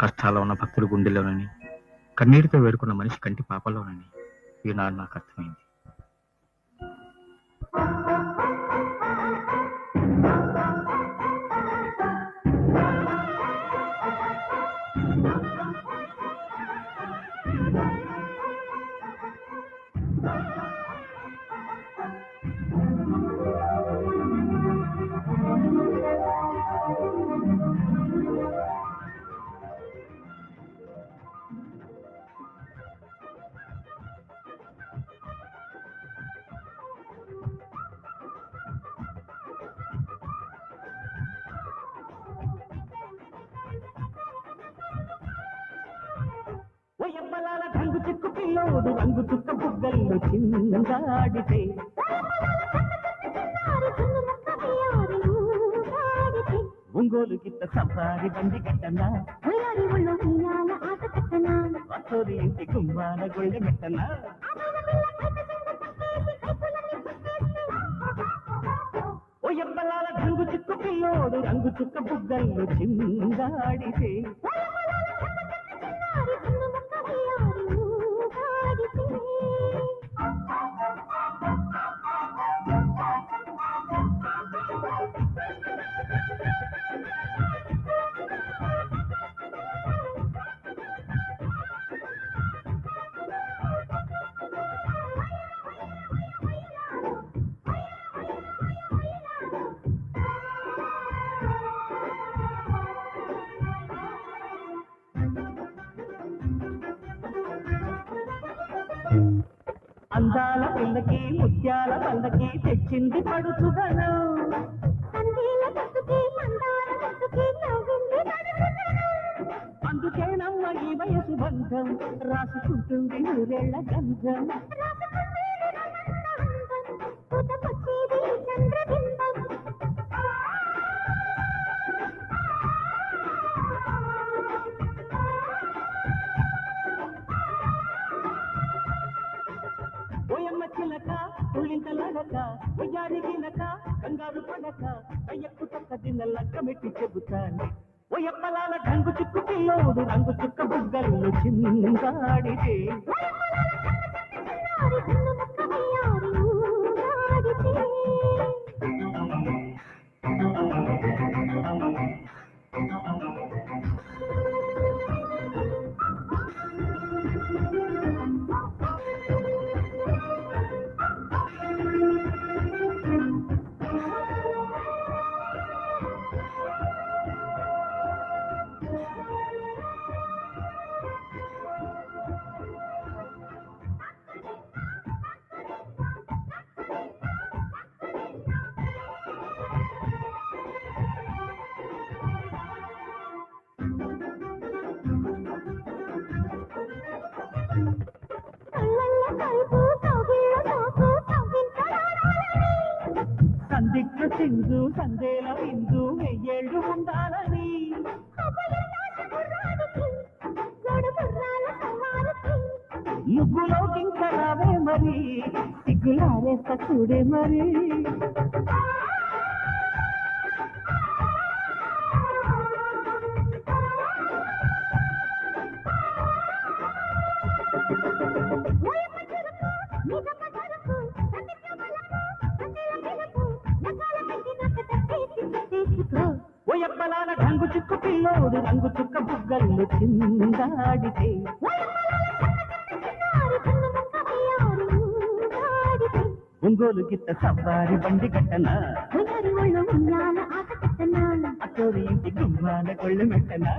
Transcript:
కష్టాల్లో ఉన్న భక్తుడి గుండెలోనని, కన్నీటితో వేడుకున్న మనిషి కంటి పాపలోనని ఈనాడు నాకు అర్థమైంది. ఎవ్వలాల రంగు చిక్కు పిల్లోడు రంగు చుక్క బుగ్గల్లో చిందాడితే ఒంగోలు గిత్త సఫారి బండి కట్టనా అసోరి ఇంటి గుమ్మాన గొళ్ళె మెట్టనా ఓ ఎవ్వలాల రంగు చిక్కు పిల్లోడు రంగు చుక్క బుగ్గల్లో చిందాడితే అందాల పిల్లకి ముత్యాల పల్లకి తెచ్చింది పడుచుదను అందుకేనమ్మ ఈ వయసు బంధం రాసుకుంటుంది నూరేళ్ల గంధం ఓయమ్మ చిలక ఉళ్ళింతలనక ఉయ్యారిగినక కంగారు పడక అయ్యకు తక్క దిన్నెలక్క మెట్టి చెబుతాను ఓయప్పలాల రంగు చుక్కు పిల్లోడు రంగు చుక్క బుగ్గల్లో చిందాడితే సందిగ్ధ సింధు సందేల బిందు వెయ్యేళ్ళు ఉండాలని ముగ్గులో కింకరావే మరి సిగ్గులారేస్త చూడే మరి ఓ ఎప్పలాల రంగు చుక్క పిల్లోడు రంగు చుక్క బుగ్గల్లో చిందాడితే ఒంగోలు గిత్త సవారి బండి కట్టనా అసోరి ఇంటి గుమ్మాన కొళ్ళు మెట్టనా